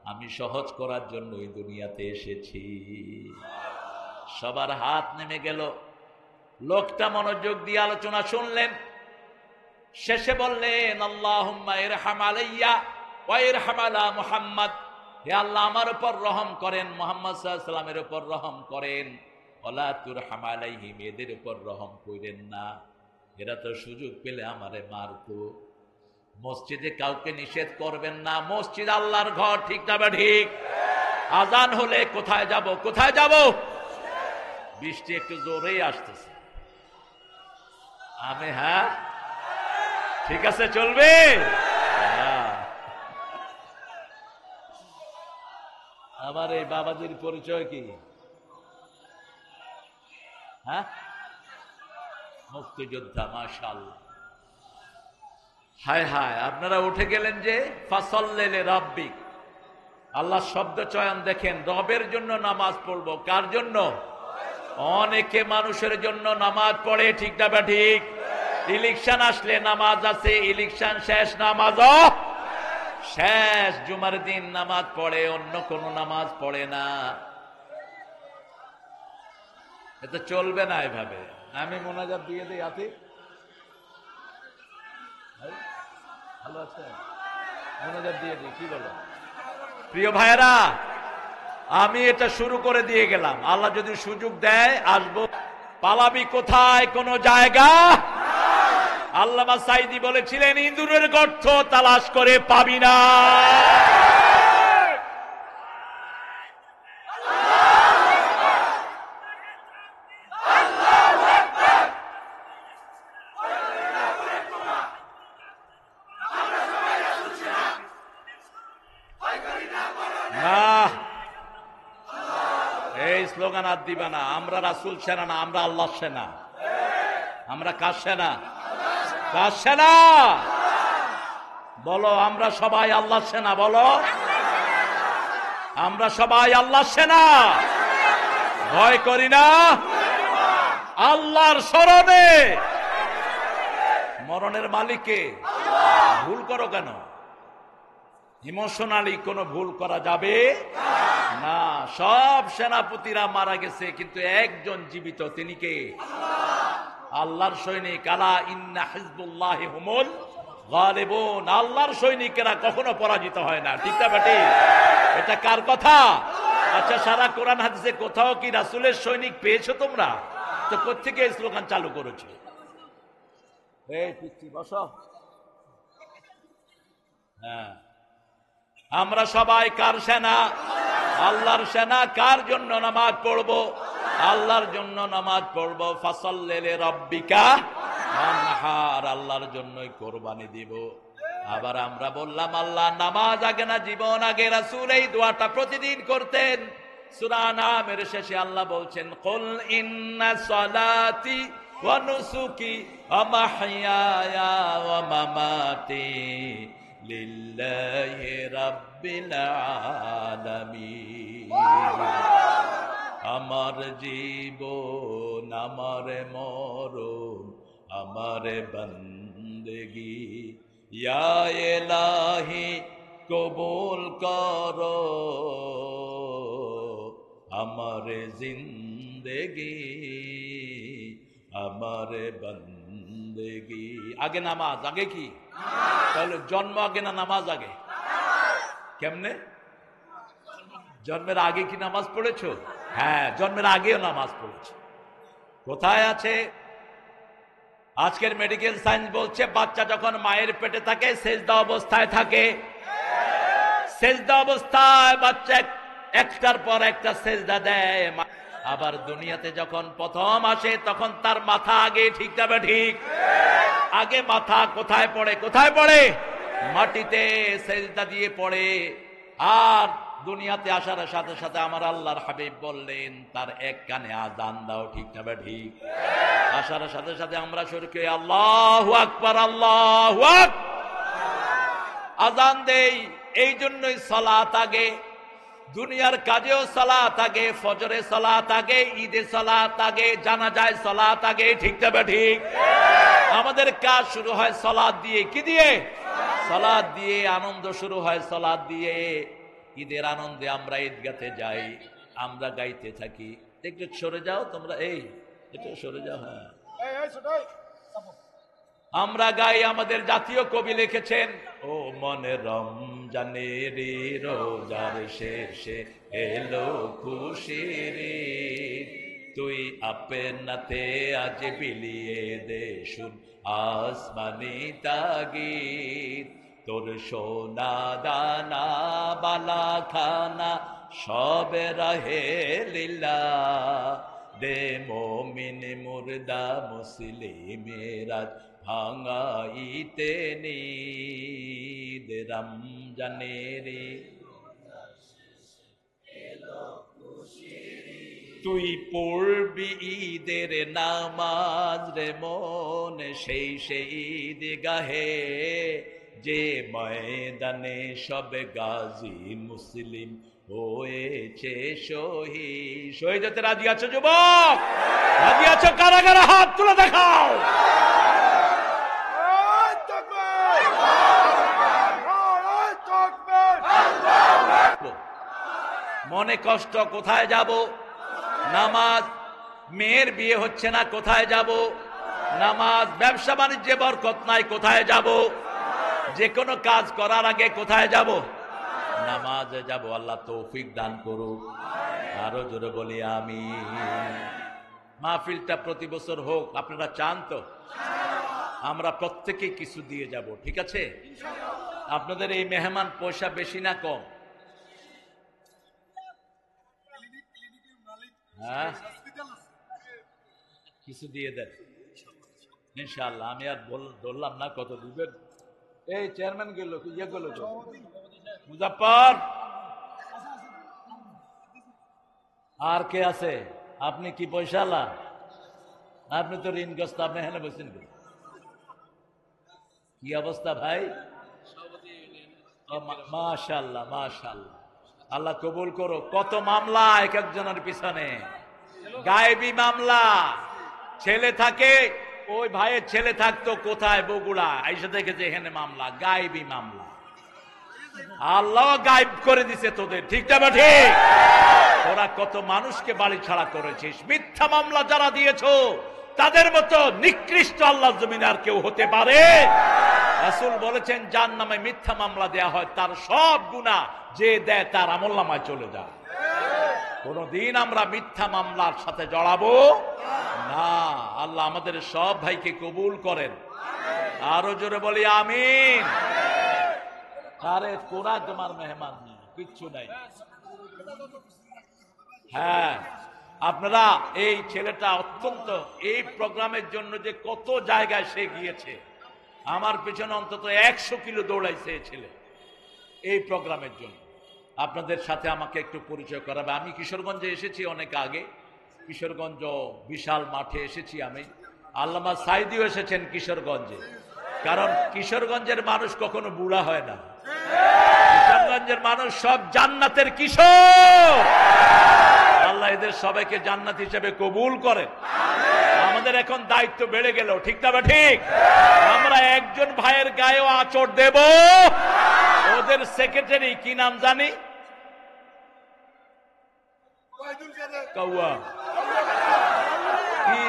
আমি সহজ করার জন্য এই দুনিয়াতে এসেছি। সবার হাত নেমে গেল। লোকটা মনোযোগ দিয়ে আলোচনা শুনলেন। শেষে বললেন, আল্লাহুম্মা ইরহাম আলাইয়া ওয়া ইরহাম আলা মুহাম্মদ। হে আল্লাহ, আমার উপর রহম করেন, মুহাম্মদ সাল্লাল্লাহু আলাইহি সাল্লামের উপর রহম করেন। ওয়ালা তুরহাম আলাইহিম, এদের উপর রহম কইরেন না, এরা তো সুযোগ পেলে আমারে মারতো। মসজিদে কাউকে নিষেধ করবেন না, মসজিদ আল্লাহর ঘর, ঠিক না ঠিক? আজান হলে কোথায় যাব? কোথায় যাব? বৃষ্টি একটু জোরেই আসতেছে। আমি, হ্যাঁ ঠিক আছে, চলবে। আমার এই বাবাজির পরিচয় কি? হ্যাঁ, মুক্তিযোদ্ধা, মাশাআল্লাহ। হায় হায়, আপনারা উঠে গেলেন যে ফাসাল্লি লিরাব্বিক। আল্লাহ শব্দ চয়ন দেখেন, রবের জন্য নামাজ পড়বো। কার জন্য? অনেকে মানুষের জন্য নামাজ পড়ে, ঠিক না ঠিক? ইলেকশন আসলে নামাজ আছে, ইলেকশন শেষ নামাজও শেষ। জুমার দিন নামাজ পড়ে, অন্য কোনো নামাজ পড়ে না। এটা চলবে না এভাবে। আমি মোনাজাত দিয়ে দিই। আতি ভালো আছে, মোনাজাত দিয়ে দিই, কি বলো? প্রিয় ভাইয়েরা, আমি এটা শুরু করে দিয়ে গেলাম। আল্লাহ যদি সুযোগ দেয় আসবো। পালাবি কোথায়? কোন জায়গা। আল্লামা সাইদি বলেছিলেন, ইঁদুরের গর্ত তালাশ করে পাবি না। এই স্লোগান আর দিবা না। আমরা রাসূল সেনা না, আমরা আল্লাহ সেনা। আমরা কার সেনা? কার সেনা? বলো, আমরা সবাই আল্লাহ সেনা। বলো, আমরা সবাই আল্লাহ সেনা। ভয় করি না, আল্লাহর শরণে। মরণের মালিককে ভুল করো কেন? ইমোশনালি কোনো ভুল করা যাবে না। সব সেনাপতিরা মারা গেছে, কিন্তু একজন জীবিত, তিনি কে? আল্লাহর সৈনিক। আলা ইন্না হিজবুল্লাহি হুমুল গালিবুন। আল্লাহর সৈনিকেরা কখনো পরাজিত হয় না। ঠিক না বেটি? এটা কার কথা? আচ্ছা, সারা কোরআন হাদিসে কোথাও কি রাসূলের সৈনিক পেয়েছো তোমরা? তো কোত্থেকে এই স্লোগান চালু করেছো? এই পিচ্ছি বসো। হ্যাঁ, আমরা সবাই কার সেনা? আল্লাহর সেনা। কার জন্য নামাজ পড়বো? আল্লাহর জন্য নামাজ পড়বো। ফাসাল্লি লিরাব্বিকা ওয়ানহার। আল্লাহর জন্যই কোরবানি দিব। আবার আমরা বললাম, আল্লাহ নামাজ আগে না জীবন আগে? রাসূল এই দোয়াটা প্রতিদিন করতেন। সূরা নামের শেষে আল্লাহ বলছেন, কুল ইন্না সালাতি ওয়া নুসুকি ওয়া মাহইয়ায়া ওয়া মামাতি লিল্লাহি রাব্বিল আলামিন। আমার জীবন, আমার মরণ, আমার বন্দেগি ইয়া ইলাহি কবুল করো আমার জিন্দেগি, আমার বন্দেগি। আগে নামাজ, আগে কি? তাহলে জন্ম আগে না নামাজ আগে? কেমনে? জন্মের আগে কি নামাজ পড়েছো? হ্যাঁ, জন্মের আগেও নামাজ পড়েছো। কোথায় আছে? আজকের মেডিকেল সায়েন্স বলছে, বাচ্চা যখন মায়ের পেটে থাকে সেজদা অবস্থায় থাকে। সেজদা অবস্থায় বাচ্চা একটার পর একটা সেজদা দেয়। আবার দুনিয়াতে যখন প্রথম আসে তখন তার মাথা আগে। ঠিক যাবে? ঠিক। আগে মাথা কোথায় পড়ে? কোথায় পড়ে? মাটিতে সেজদা দিয়ে পড়ে। আর দুনিয়াতে আসার সাথে সাথে আমার আল্লাহর হাবিব বললেন, তার এক কানে আযান দাও। ঠিক যাবে? ঠিক। আসার সাথে সাথে আমরা শুরু করি আল্লাহু আকবার, আল্লাহু আকবার, আযান দেই। এই জন্যই সালাত আগে। দুনিয়ার কাজেও সালাত আগে, ফজরে সালাত আগে, ঈদে সালাত আগে, জানাজায় সালাত আগে। ঠিক যাবে? ঠিক। আমাদের কাজ শুরু হয় সালাত দিয়ে। কি দিয়ে? সালাত দিয়ে। আনন্দ শুরু হয় সালাত দিয়ে। ঈদের আনন্দে আমরা ঈদগাতে যাই, আমরা গাইতে থাকি। একটু সরে যাও তোমরা, এই একটু সরে যাও। হ্যাঁ, আমরা গাই। আমাদের জাতীয় কবি লিখেছেন, ও মনে রমজানের রোজার শেষে এলো খুশির ঈদ, তুই আপনাতে আজ বিলিয়ে দে শুন আসমানি তাগিদ, তোর সোনা দানা বালা খানা সব রাহে লীলা, দে মোমিন মুর্দা মুসলিমেরা ভাঙাইতে নিদ, রমজানের তুই পড়বি ঈদের নামাজ রে মন, সেই সেই ঈদ গাহে যে ময়দানে সব গাজী মুসলিম হয়েছে শহীদ। শহীদ হতে রাজি আছো যুবক? রাজি আছো? কারা কারা হাত তুলে দেখাও। মনে কষ্ট, কোথায় যাব? নামাজ। মেয়ের বিয়ে হচ্ছে না, কোথায় যাব? নামাজ। ব্যবসা বাণিজ্যে বরকত নাই, কোথায় যাব? যে কোনো কাজ করার আগে কোথায় যাব? নামাজে যাব। আল্লাহ তৌফিক দান করুক। আরো জোরে বলি আমিন। মাহফিলটা প্রতি বছর হোক, আপনারা চান তো? আমরা প্রত্যেকেই কিছু দিয়ে যাব, ঠিক আছে? আপনাদের এই মেহমান পয়সা বেশি না কম? হ্যাঁ, কিছু দিয়ে দেন ইনশাআল্লাহ। আমি আর বললাম না কত দিবেন। এই চেয়ারম্যান গেল, ইয়ে গেল, মুজাফফর আর কে আছে? আপনি কি পয়সাওয়ালা? আপনি তো ঋণগ্রস্ত, আপনি হেনে বলছেন কি অবস্থা ভাই? মাশাআল্লাহ মাশাআল্লাহ, আল্লাহ কবুল করো। কত মামলা এক একজনের পিছনে, গায়েবী মামলা। ছেলে থাকে, ওই ভাইয়ের ছেলে থাকতো কোথায়, বগুড়া, আইসা দেখেছে এখানে মামলা, গায়েবী মামলা। আল্লাহ গায়েব করে দিছে তোদের, ঠিক না ঠিক? ওরা কত মানুষকে বাড়ি ছাড়া করেছিস। মিথ্যা মামলা যারা দিয়েছো তাদের মতো নিকৃষ্ট আল্লাহর জমিনে আর কেউ হতে পারে? রাসূল বলেছেন, যার নামে মিথ্যা মামলা দেয়া হয় তার সব গুনাহ যে দেয় তার আমলনামায় চলে যায়। কোনদিন আমরা মিথ্যা মামলার সাথে জড়াবো না। আল্লাহ আমাদের সব ভাইকে কবুল করেন। আরো জোরে বলি আমিন। আরে কোরা তোমার মেহমান নেই, কিচ্ছু নাই। হ্যাঁ, আপনারা এই ছেলেটা অত্যন্ত, এই প্রোগ্রামের জন্য যে কত জায়গায় সে গিয়েছে, আমার পেছনে অন্তত 100 কিলো দৌড়াইছে এই ছেলে এই প্রোগ্রামের জন্য। আপনাদের সাথে আমাকে একটু পরিচয় করাবে। আমি কিশোরগঞ্জে এসেছি অনেক আগে, কিশোরগঞ্জ বিশাল মাঠে এসেছি আমি। আল্লামা সাইদিও এসেছেন কিশোরগঞ্জে, কারণ কিশোরগঞ্জের মানুষ কখনো বুড়া হয় না। কিশোরগঞ্জের মানুষ সব জান্নাতের কিশোর। আল্লাহ এদের সবাইকে জান্নাত হিসেবে কবুল করেন। আমাদের এখন দায়িত্ব বেড়ে গেল, ঠিক না ঠিক? আমরা একজন ভাইয়ের গায়েও আঁচড় দেব। ওদের সেক্রেটারি কি নাম জানি, কাউয়া কি,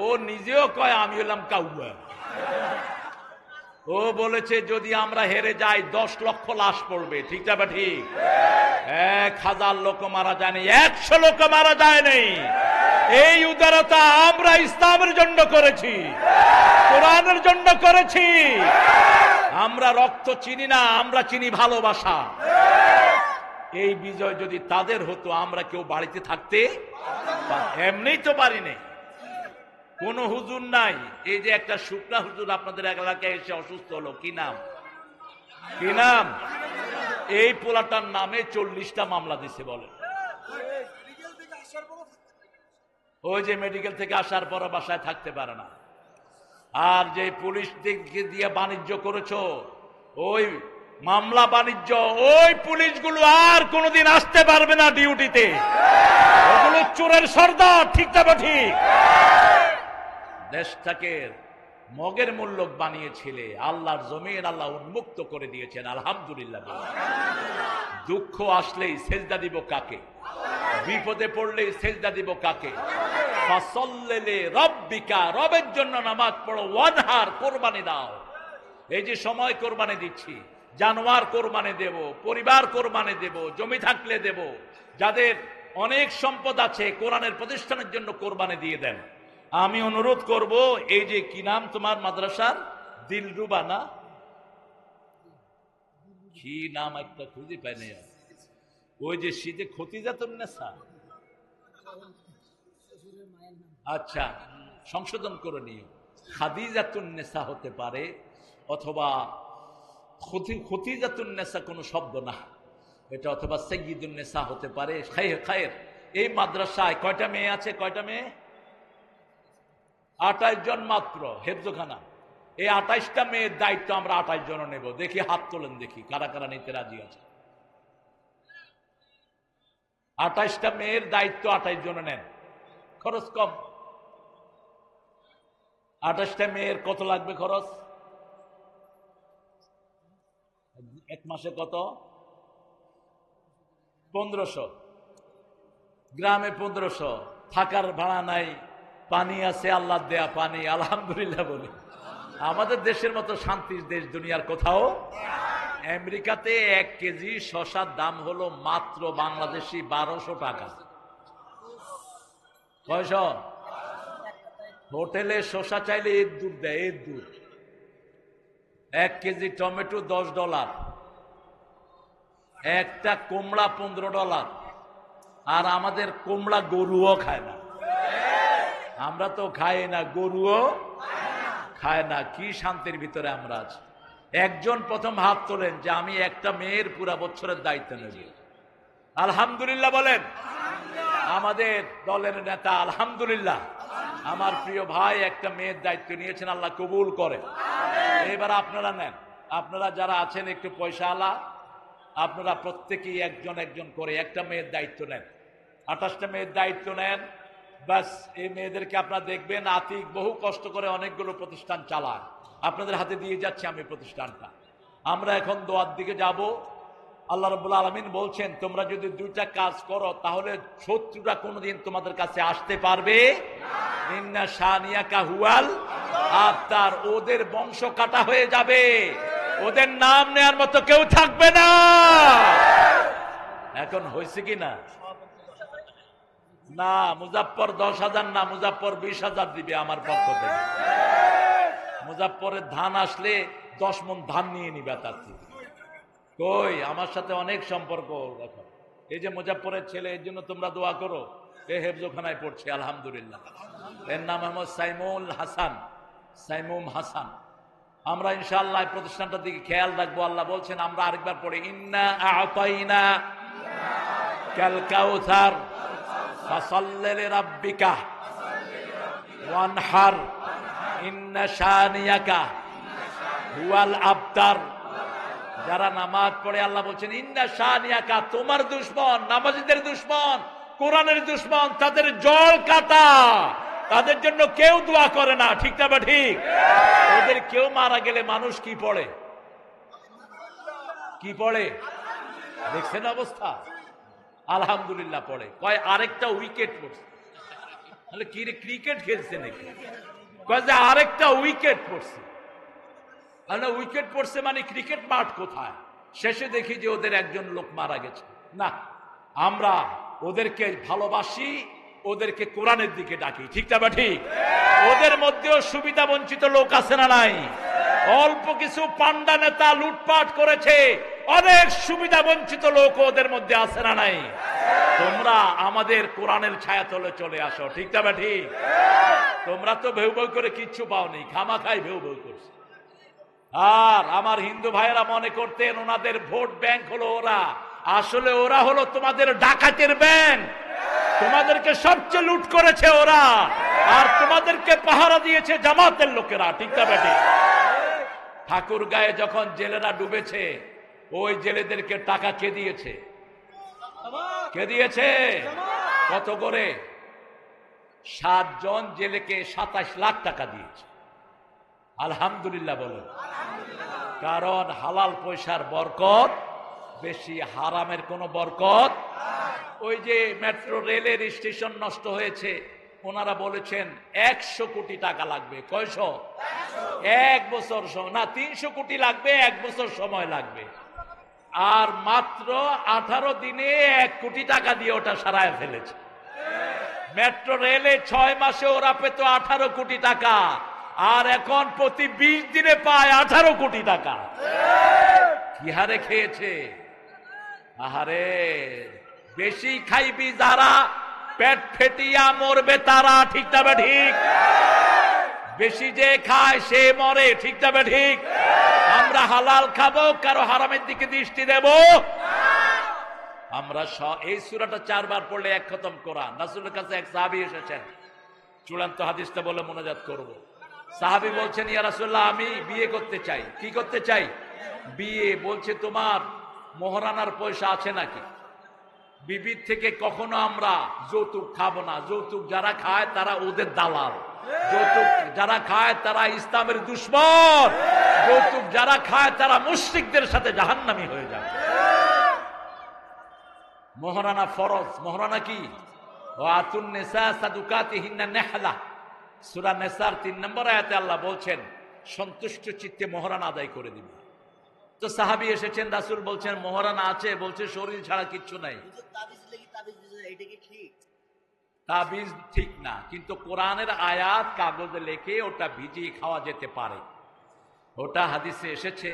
ও নিজেও কয় আমি হলাম কাউয়া। ও বলেছে যদি আমরা হেরে যাই 10 লক্ষ লাশ পড়বে, ঠিক না ঠিক? 1000 লোক মারা যায়নি, 100 লোক মারা যায়নি। এই উদারতা আমরা ইসলামের জন্য করেছি, কোরআনের জন্য করেছি। আমরা রক্ত চিনি না, আমরা চিনি ভালোবাসা। এই বিজয় যদি তাদের হতো, আমরা কেউ বাড়িতে থাকতে এমনি তো পারিনি। কোন হুজুর নাই। এই যে একটা শুকনা হুজুর আপনাদের এলাকায় এসে অসুস্থ হলো, কি নাম, কি নাম? এই পোলাটার নামে 40টা মামলা দিছে বলে। ওই যে মেডিকেল থেকে আসার পর বাসায় থাকতে পারে না। আর যে পুলিশ দিয়ে বাণিজ্য করেছো, ওই মামলা বাণিজ্য, ওই পুলিশগুলো আর কোনোদিন আসতে পারবে না ডিউটিতে। ওগুলো চোরের সর্দার, ঠিক না ঠিক? দেশটাকে মগের মূল্যক বানিয়েছিলে, আল্লাহর জমিন আল্লাহ উন্মুক্ত করে দিয়েছেন, আলহামদুলিল্লাহ। দুঃখ আসলেই সেজদা দিব কাকে? বিপদে পড়লেই সেজদা দিব কাকে? ফাসাল্লি রাব্বিকা, রবের জন্য নামাজ পড়ো, ওয়ানহার, কোরবানি দাও। এই যে সময় কোরবানি দিচ্ছি, জানোয়ার কোরবানি দেব, পরিবার কোরবানি দেব, জমি থাকলে দেব। যাদের অনেক সম্পদ আছে কোরআনের প্রতিষ্ঠানের জন্য কোরবানি দিয়ে দেন। আমি অনুরোধ করব, এই যে কি নাম তোমার মাদ্রাসার, দিলরুবা না, কি নাম একটা খুঁজে পাই না, ওই যে শীতে খতিজাতুন্নেসা, আচ্ছা সংশোধন করে নিও, খাদিজাতুন্নেসা হতে পারে, অথবা খতিজাতুন্নেসা কোনো শব্দ না এটা, অথবা সাইয়্যিদুন্নেসা হতে পারে। খায়ের। এই মাদ্রাসায় কয়টা মেয়ে আছে? কয়টা মেয়ে? 28 জন মাত্র হেফজখানা। এই 28টা মেয়ের দায়িত্ব আমরা 28 জন নেব। দেখি হাত তোলেন, দেখি কারা কারা নিতে রাজি আছে। 28টা মেয়ের দায়িত্ব 28 জন নেন, খরচ কম। 28টা মেয়ের কত লাগবে খরচ? এক মাসে কত? 1500। গ্রামে 1500, থাকার ভাড়া নাই, পানি আছে আল্লাহ দেয়া পানি, আলহামদুলিল্লাহ বলি। আমাদের দেশের মতো শান্তির দেশ দুনিয়ার কোথাও। আমেরিকাতে 1 কেজি শসার দাম হলো মাত্র বাংলাদেশি 1200 টাকা। 900? হোটেলে শসা চাইলে এর দূর দেয়, এর দূর। 1 কেজি টমেটো $10, একটা কুমড়া $15, আর আমাদের কুমড়া গরুও খায় না। আমরা তো খাই না, গরুও খায় না। কি শান্তির ভিতরে আমরা আছি। একজন প্রথম হাত তোলেন যে আমি একটা মেয়ের পুরা বছরের দায়িত্ব নেব। আলহামদুলিল্লাহ বলেন। আমাদের দলের নেতা আলহামদুলিল্লাহ, আমার প্রিয় ভাই একটা মেয়ের দায়িত্ব নিয়েছেন, আল্লাহ কবুল করে। এবার আপনারা নেন, আপনারা যারা আছেন একটু পয়সা আলা, আপনারা প্রত্যেকেই একজন একজন করে একটা মেয়ের দায়িত্ব নেন। 28টা মেয়ের দায়িত্ব নেন। বাস এই মেয়েদেরকে আপনারা দেখবেন, আতিক বহু কষ্ট করে অনেকগুলো প্রতিষ্ঠান চালায়, আপনাদের হাতে দিয়ে যাচ্ছে আমি প্রতিষ্ঠানটা। আমরা এখন দোয়ার দিকে যাব। আল্লাহ রাব্বুল আলামিন বলছেন তোমরা যদি 2টা কাজ করো তাহলে শত্রুরা কোনোদিন তোমাদের কাছে আসতে পারবে ইন্না শানিয়াকা হুয়াল আবতার। ওদের বংশ কাটা হয়ে যাবে, ওদের নাম নেয়ার মতো কেউ থাকবে না। এখন হয়েছে কি না? না, মুজাফফর 10,000 না, মুজাফফর 20,000 দিবে আমার পক্ষ থেকে। মুজাফফরের ধান আসলে 10 মণ ধান নিয়ে নিবে তার থেকে। কই, আমার সাথে অনেক সম্পর্ক। দেখো এই যে মুজাফফরের ছেলে, এর জন্য তোমরা দোয়া করো। এ হেফজোখানায় পড়ছে আলহামদুলিল্লাহ। এর নাম মোহাম্মদ সাইমুল হাসান, সাইমুম হাসান। আমরা ইনশাআল্লাহ এই প্রতিষ্ঠানটার দিকে খেয়াল রাখবো। আল্লাহ বলছেন, আমরা আরেকবার পড়ি, ইন্না আ'তাইনা কাল কাউসার ফাসাল্লি লিরাব্বিকা ওয়ানহার ইন্না শানিয়াকা হুয়াল আবতার। যারা নামাজ পড়ে আল্লাহ বলছেন ইন্না শানিয়াকা, তোমার দুশমন, নামাজীদের দুশমন, কোরআনের দুশমন, তাদের জল কাটা। তাদের জন্য কেউ দোয়া করে না, ঠিক না? ঠিক। ওদের কেউ মারা গেলে মানুষ কি পড়ে? কি পড়ে দেখছেন অবস্থা? আলহামদুলিল্লাহ পড়ে। কয় আরেকটা উইকেট পড়ছে। তাহলে কি রে, ক্রিকেট খেলছে নাকি? কয় যে আরেকটা উইকেট পড়ছে। উইকেট পড়ছে মানে ক্রিকেট মাঠ কোথায়? শেষে দেখি যে ওদের একজন লোক মারা গেছে। না, আমরা ওদেরকে ভালোবাসি, ওদেরকে কোরআনের দিকে ডাকি, ঠিক না? ঠিক। ওদের মধ্যেও সুবিধা বঞ্চিত লোক আছে না নাই? অল্প কিছু পান্ডা নেতা লুটপাট করেছে, অনেক সুবিধা বঞ্চিত লোক ওদের মধ্যে আছে না নাই? তোমরা আমাদের কোরআনের ছায়াতলে চলে আসো, ঠিক না? ঠিক। তোমরা তো ভেউ ভেউ করে কিচ্ছু পাওনি, খামাখাই ভেউ ভেউ করছে। আর আমার হিন্দু ভাইয়েরা মনে করতেন ওনাদের ভোট ব্যাংক হলো ওরা। আসলে ওরা হলো তোমাদের ডাকাতের ব্যাংক। তোমাদেরকে সবচেয়ে লুট করেছে ওরা, আর তোমাদেরকে পাহারা দিয়েছে জামাতের লোকেরা, ঠিক না? বেটি, ঠাকুর গায়ে যখন জেলেরা ডুবেছে, ওই জেলেদেরকে টাকা কে দিয়েছে? কে দিয়েছে? কত করে? 7 জন জেলেকে 27 লাখ টাকা দিয়েছে। আলহামদুলিল্লাহ বলেন। কারণ হালাল পয়সার বরকত বেশি, হারামের কোনো বরকত। ওই যে মেট্রো রেলের স্টেশন নষ্ট হয়েছে, ওনারা বলেছেন 100 কোটি টাকা লাগবে। কয়শো? 1 বছর না, 300 কোটি লাগবে, 1 বছর সময় লাগবে। আর মাত্র 18 দিনে 1 কোটি টাকা দিয়ে ওটা সারায় ফেলেছে। মেট্রো রেলে 6 মাসে ওরা পেত 18 কোটি টাকা, আর এখন প্রতি 20 দিনে পায় 18 কোটি টাকা। কি হারে খেয়েছে! আহারে, বেশি খাইবি যারা, পেট ফেটিয়া মরবে তারা, ঠিক না? ঠিক। বেশি যে খায় সে মরে, ঠিক না? ঠিক। আমরা হালাল খাবো, কারো হারামের দিকে দৃষ্টি দেব? আমরা এই সূরাটা 4 বার পড়লে 1 খতম কোরআন। রাসূলের কাছে এক সাহাবী এসেছেন, চূড়ান্ত হাদিসটা বলে মোনাজাত করব। সাহাবী বলছেন, ইয়া রাসূলুল্লাহ, আমি বিয়ে করতে চাই। কি করতে চাই? বিয়ে। বলছে, তোমার মোহরানার পয়সা আছে নাকি? বিবির থেকে কখনো আমরা যৌতুক খাবো না। যৌতুক যারা খায় তারা ওদের দালাল। যৌতুক যারা খায় তারা ইসলামের দুশমন। যৌতুক যারা খায় তারা মুশরিকদের সাথে জাহান্নামী হয়ে যাবে। মোহরানা ফরজ। মোহরানা কি? ওয়াতুন নিসা সাদুকাতিহিন্না নেহলা। সূরা নিসার 3 নম্বর আয়াতে আল্লাহ বলছেন সন্তুষ্ট চিত্তে মোহরানা আদায় করে দিবে। তো সাহাবী এসেছেন, রাসূল বলছেন মোহরানা আছে। বলছে শরীর ছাড়া কিচ্ছু নাই। তাবিজ ঠিক না, কিন্তু কোরআনের আয়াত কাগজে লিখে ওটা ভিজিয়ে খাওয়া যেতে পারে। ওটা হাদিসে এসেছে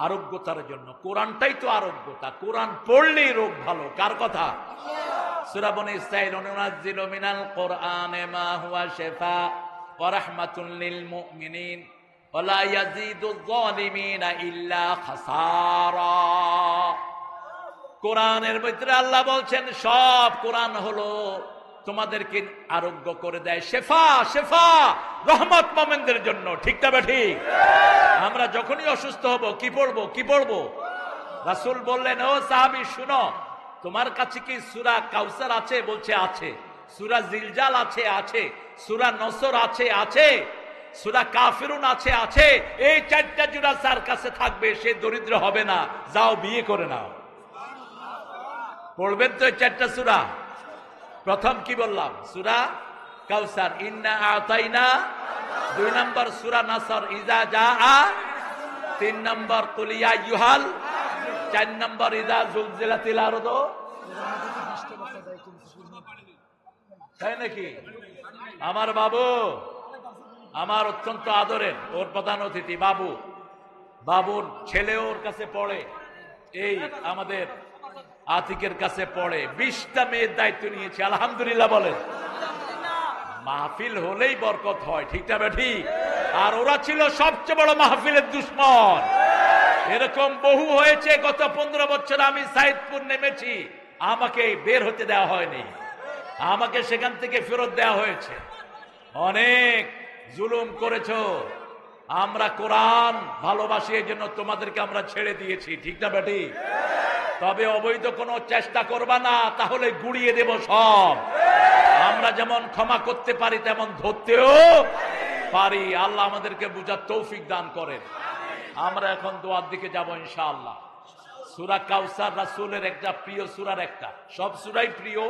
আরোগ্যতার জন্য। কোরআনটাই তো আরোগ্যতা, কোরআন পড়লেই রোগ ভালো। কার কথা? সূরা বনী ইসরাঈল, নুনাজ্জিলু মিনাল কোরআনি মা হুয়া শিফা ওয়া রাহমাতুল লিল মুমিনিন ওয়া লা ইয়াজিদুয যালিমিনা ইল্লা খাসারা। কোরআনের ভিতরে আল্লাহ বলছেন সব কোরআন হলো তোমাদেরকে আরোগ্য করে দেয়, শেফা, শেফা, রহমত মুমিনদের জন্য। ঠিক না ঠিক? আমরা যখনই অসুস্থ হব কি পড়বো? কি পড়বো? রাসূল বললেন, ও সাহাবী শুনো, তোমার কাছে কি সূরা কাউসার আছে? বলছে আছে। সূরা জিলজাল আছে? আছে। সূরা নসর আছে? আছে। সূরা কাফিরুন আছে? আছে। এই চারটা জোড়া যার কাছে থাকবে সে দরিদ্র হবে না। যাও বিয়ে করে নাও। পড়বেন তো এই চারটা সূরা? প্রথম কি বললাম? সূরা কাউসার, ইন্না আতাইনা। 2 নম্বর সূরা নাসর, ইজা জাআ। 3 নম্বর কুল ইয়া আইয়ুহাল। 4 নম্বর ইজা জুলজিলাতিল আরদু। তাই নাকি? আমার বাবু, আমার অত্যন্ত আদরের, ওর প্রধান অতিথি বাবু, বাবুর ছেলে ওর কাছে পড়ে, এই আমাদের আতিকের কাছে পড়ে। 20টা মেয়ের দায়িত্ব নিয়েছে। আলহামদুলিল্লাহ বলেন। মাহফিল হলেই বরকত হয়। ঠিক না ঠিক? আর ওরা ছিল সবচেয়ে বড় মাহফিলের দুশ্মন। এরকম বহু হয়েছে। গত 15 বছর আমি সাইদপুর নেমেছি, আমাকে বের হতে দেওয়া হয়নি, আমাকে সেখান থেকে ফেরত দেওয়া হয়েছে। অনেক জুলুম করেছো। আমরা কোরআন ভালোবাসি, এই জন্য তোমাদেরকে আমরা ছেড়ে দিয়েছি। ঠিক না বেটি? তবে অবৈধ কোনো চেষ্টা করবা না, তাহলে গুড়িয়ে দেব সব। আমরা যেমন ক্ষমা করতে পারি তেমন ধরতেও পারি। আল্লাহ আমাদেরকে বুঝার তৌফিক দান করেন। আমরা এখন দোয়ার দিকে যাব ইনশাআল্লাহ। সূরা কাউসার রাসূলের একটা প্রিয় সূরার একটা। সব সূরাই প্রিয়,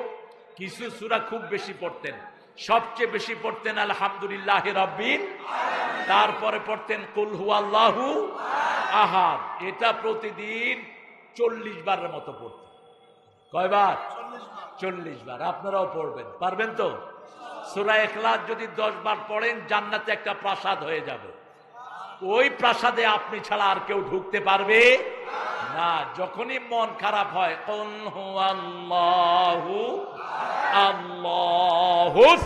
কিছু সূরা খুব বেশি পড়তেন। সবচেয়ে বেশি পড়তেন আলহামদুলিল্লাহি রাব্বিল, তারপরে পড়তেন কুল হুয়াল্লাহু আহাদ। এটা প্রতিদিন 40 বারের মতো পড়তেন। কয়বার? 40 বার। আপনারাও পড়বেন, পারবেন তো? সূরা ইখলাস যদি 10 বার পড়েন জান্নাতে একটা প্রাসাদ হয়ে যাবে। ওই প্রাসাদে আপনি ছাড়া আর কেউ ঢুকতে পারবে না। যখনই মন খারাপ হয়, কুল হুয়াল্লাহু আল্লাহুস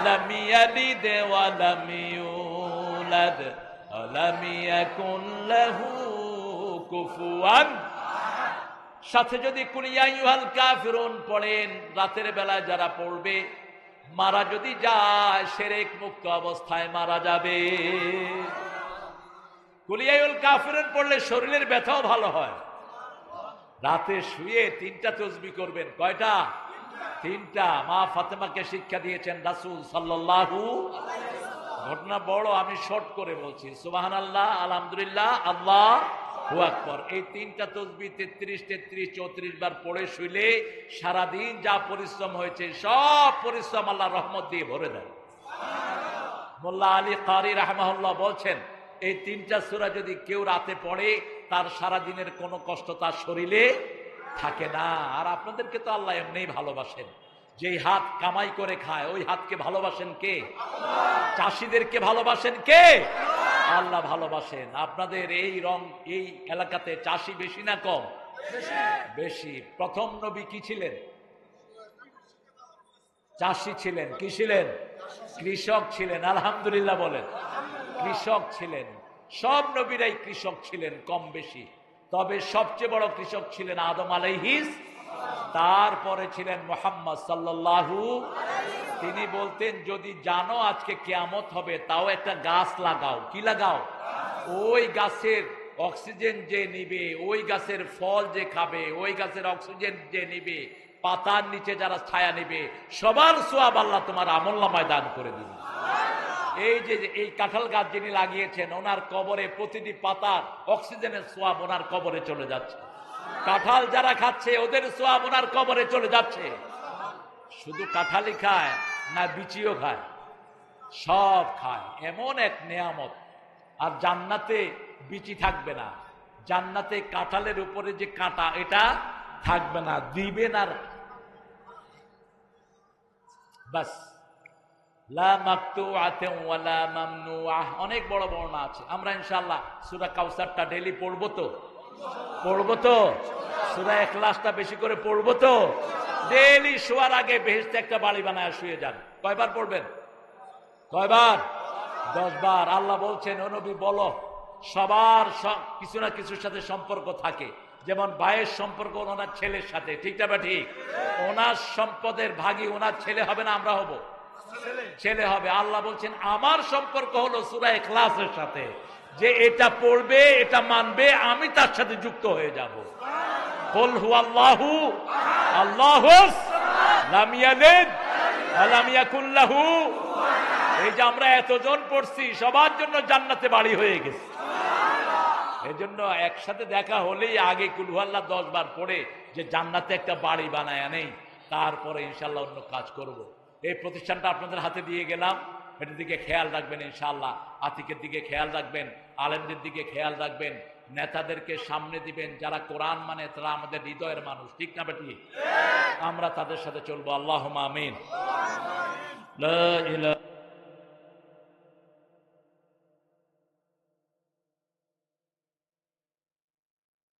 লাম ইয়ালিদ ওয়া লাম ইউলাদ ওয়া লাম ইয়াকুন লাহু কুফুয়ান। সাথে যদি কুল ইয়া আইয়ুহাল কাফিরুন পড়েন, রাতের বেলায় যারা পড়বে, মারা যদি যায় শিরক মুক্ত অবস্থায় মারা যাবে। কুল ইয়া আইয়ুহাল কাফিরুন পড়লে শরীরের ব্যথাও ভালো হয়। রাতে শুয়ে 3টা তাসবিহ করবেন। কয়টা? 3টা। মা ফাতেমাকে শিক্ষা দিয়েছেন রাসূল সাল্লাল্লাহু। ঘটনা বড়, আমি শর্ট করে বলছি। সুবহানাল্লাহ, আলহামদুলিল্লাহ, আল্লাহু আকবার। এই 3টা তাসবিহ 33, 33, 34 বার পড়ে শুইলে সারাদিন যা পরিশ্রম হয়েছে সব পরিশ্রম আল্লাহ রহমত দিয়ে ভরে দেয়। মোল্লা আলী কারি রাহমাহুল্লাহ বলছেন, এই 3টা সূরা যদি কেউ রাতে পড়ে তার সারাদিনের কোনো কষ্ট তার শরীরে থাকে না। আর আপনাদেরকে তো আল্লাহ এমনিই ভালোবাসেন। যেই হাত কামাই করে খায় ওই হাতকে ভালোবাসেন কে? চাষিদেরকে ভালোবাসেন কে? আল্লাহ ভালোবাসেন। আপনাদের এই এই এলাকাতে চাষি বেশি না কম? বেশি। প্রথম নবী কি ছিলেন? চাষি ছিলেন। কি ছিলেন? কৃষক ছিলেন। আলহামদুলিল্লাহ বলেন। কৃষক ছিলেন। সব নবীরাই কৃষক ছিলেন কম বেশি, তবে সবচেয়ে বড় কৃষক ছিলেন আদম আলাইহিস, তারপরে ছিলেন মুহাম্মদ সাল্লাল্লাহু। তিনি বলতেন, যদি জানো আজকে কিয়ামত হবে তাও একটা গাছ লাগাও। কি লাগাও? ওই গাছের অক্সিজেন যে নিবে, ওই গাছের ফল যে খাবে, ওই গাছের অক্সিজেন যে নিবে, পাতার নিচে যারা ছায়া নিবে, সবার সওয়াব আল্লাহ তোমার আমলনামায় দান করে দিবে। এই যে এই কাঁঠাল গাছ যিনি লাগিয়েছেন, ওনার কবরে প্রতিটি পাতার অক্সিজেনের সোয়াব ওনার কবরে চলে যাচ্ছে। কাঁঠাল যারা খাচ্ছে ওদের সোয়াব ওনার কবরে চলে যাচ্ছে। শুধু কাঁঠালই খায় না, বিচিও খায়, সব খায়। এমন এক নেয়ামত। আর জান্নাতে বিচি থাকবে না, জান্নাতে কাঁঠালের উপরে যে কাঁটা এটা থাকবে না, দিবেন। আর বাস। লা মাকতুআতিন ওয়ালা মামনুআহ, অনেক বড় বর্ণনা আছে। আমরা ইনশাআল্লাহ সূরা কাউসারটা ডেইলি পড়বো তো? পড়বো তো? সূরা ইখলাসটা বেশি করে পড়বো তো? ডেইলি শোয়ার আগে বেহেশতে একটা বাড়ি বানায় শুয়ে যান। কয়বার পড়বেন? কয়বার? 10 বার। আল্লাহ বলছেন, ও নবী বলো, সবার কিছু না কিছুর সাথে সম্পর্ক থাকে। যেমন ভাইয়ের সম্পর্ক ওনার ছেলের সাথে, ঠিক না ঠিক? ওনার সম্পদের ভাগী ওনার ছেলে হবে না আমরা হব? ছেলে হবে। আল্লাহ বলছেন আমার সম্পর্ক হলো সূরা ইখলাসের সাথে, যে এটা পড়বে, এটা মানবে, আমি তার সাথে যুক্ত হয়ে যাব। কুল হুয়াল্লাহু আল্লাহুস লাম ইয়ালিদ ওয়া লাম ইয়াকুল লাহু। এই যে আমরা এতজন পড়ছি, সবার জন্য জান্নাতে বাড়ি হয়ে গেছে। এজন্য একসাথে দেখা হলেই আগে কুল হুয়াল্লাহ 10 বার পড়ে যে জান্নাতে একটা বাড়ি বানায় নেই, তারপরে ইনশাআল্লাহ অন্য কাজ করব। এই প্রতিষ্ঠানটা আপনাদের হাতে দিয়ে গেলাম, এটার দিকে খেয়াল রাখবেন ইনশাআল্লাহ। আতিকের দিকে খেয়াল রাখবেন, আলেমদের দিকে খেয়াল রাখবেন, নেতাদেরকে সামনে দিবেন। যারা কোরআন মানে তারা আমাদের হৃদয়ের মানুষ, ঠিক না বেটি? আমরা তাদের সাথে চলবো। আল্লাহুম্মা আমিন। লা ইলাহা